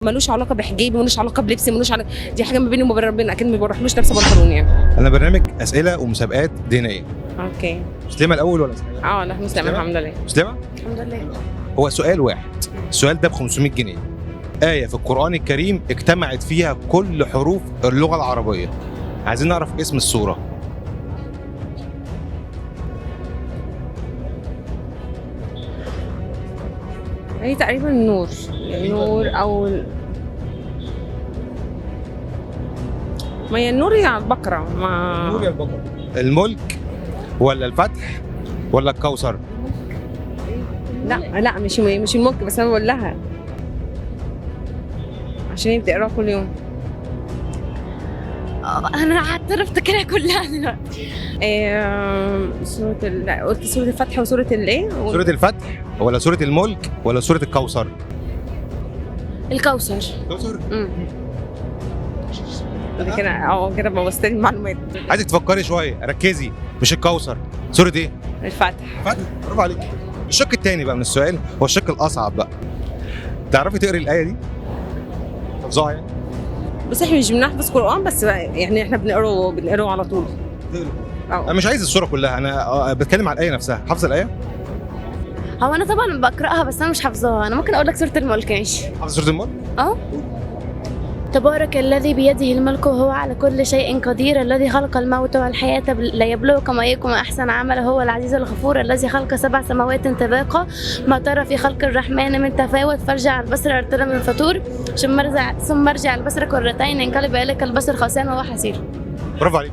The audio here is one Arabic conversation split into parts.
ملوش علاقه بحجابي، ملوش علاقه بلبسي، ملوش علاقه، دي حاجه ما بيني وما بين ربنا، اكيد ما بروحلوش لابسه بنطلون يعني. انا برنامج اسئله ومسابقات دينيه. اوكي. مسلمه الاول ولا مسلمه؟ لا مسلمه الحمد لله. مسلمه؟ الحمد لله. هو سؤال واحد، السؤال ده ب 500 جنيه. آية في القرآن الكريم اجتمعت فيها كل حروف اللغة العربية. عايزين نعرف اسم السورة. هي تقريبا النور، النور او ما هي النور يا البقره، ما يا البقرة. الملك ولا الفتح ولا الكوثر؟ لا مش الملك، بس انا بقول لها عشان هي بتقراها كل يوم. انا قعدت افتكرها كلها دلوقتي. قلت سورة الفتح وسورة الايه؟ سورة الفتح ولا سورة الملك ولا سورة الكوثر؟ الكوثر. الكوثر؟ كده بوظت لي المعلومات. عايزك تفكري شوية، ركزي، مش الكوثر. سورة ايه؟ الفتح. فتح، برافو عليك. الشق الثاني بقى من السؤال هو الشق الأصعب بقى. تعرفي تقري الآية دي؟ حافظاها يعني؟ بس احنا مش بنحفظ قرآن، بس يعني احنا بنقراه على طول. انا مش عايز الصورة كلها، انا بتكلم على الآية نفسها. حافظة الآية؟ هو انا طبعا بقراها بس انا مش حافظاها. انا ممكن اقول لك سوره الملك ماشي. حافظة سورة الملك؟ تبارك الذي بيده الملك وهو على كل شيء قدير، الذي خلق الموت والحياة ليبلوكم أيكم أحسن عملا، هو العزيز الغفور الذي خلق 7 سماوات طباقا، ما ترى في خلق الرحمن من تفاوت، فارجع البصر ارتدى من فطور، ثم ارجع البصر كرتين ينقلب إليك البصر خاسئا وهو حسير. برافو عليك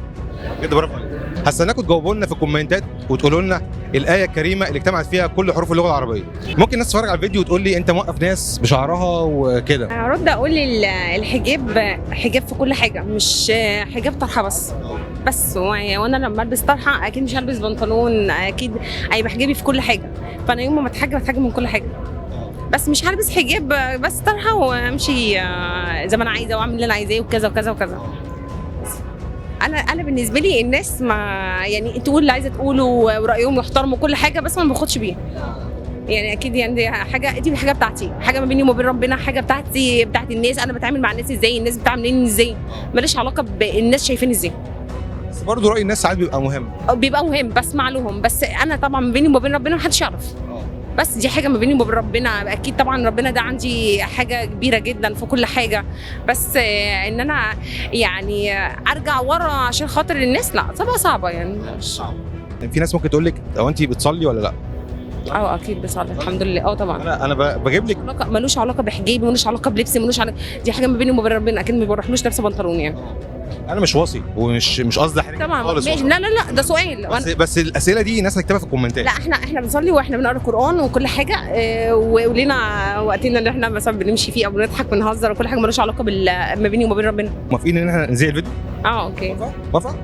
بجد، برافو عليك. هستناكم تجاوبوا لنا في الكومنتات وتقولوا لنا الآية الكريمة اللي اجتمعت فيها كل حروف اللغة العربية. ممكن الناس تتفرج على الفيديو وتقول لي انت موقف ناس بشعرها وكده. هرد اقول الحجاب حجاب في كل حاجه، مش حجاب طرحه بس وانا لما البس طرحه اكيد مش هلبس بنطلون، اكيد هيبقى حجابي في كل حاجه. فانا يوم ما بتحجب من كل حاجه، بس مش هلبس حجاب بس طرحه وامشي زي ما انا عايزه واعمل اللي انا عايزاه وكذا وكذا وكذا. انا بالنسبه لي الناس ما يعني تقول اللي عايزه تقوله ورايهم يحترموا كل حاجه، بس ما باخدش بيها. يعني اكيد يعني دي حاجه بتاعتي، حاجه ما بيني وما بين ربنا، حاجه بتاعتي بتاعت الناس. انا بتعامل مع الناس ازاي، الناس بتعاملني ازاي، ماليش علاقه بالناس شايفيني ازاي. بس برضه رأي الناس ساعات بيبقى مهم، بسمع لهم، بس انا طبعا ما بيني وما بين ربنا محدش يعرف. بس دي حاجه ما بيني وما بين ربنا، اكيد طبعا ربنا ده عندي حاجه كبيره جدا في كل حاجه، بس ان انا يعني ارجع ورا عشان خاطر الناس، لا طبعا صعبه يعني. في ناس ممكن تقول لك هو انت بتصلي ولا لا؟ اكيد بصلي الحمد لله. طبعا انا بجيب لك ملوش علاقه بحجابي، ملوش علاقه بلبسي، ملوش علاقه، دي حاجه ما بيني وما بين ربنا، اكيد ما بروحلوش لابسه بنطلون يعني. انا مش واصي ومش قصدي احرجك طبعا خالص. لا ده سؤال. بس الاسئله دي ناس هتكتبها في الكومنتات. لا احنا بنصلي واحنا بنقرا القران وكل حاجه، ولينا وقتنا اللي احنا مثلا بنمشي فيه او بنضحك ونهزر وكل حاجه ملوش علاقه ما بيني وما بين ربنا. موافقين ان احنا ننزل الفيديو؟ اوكي. موافقه؟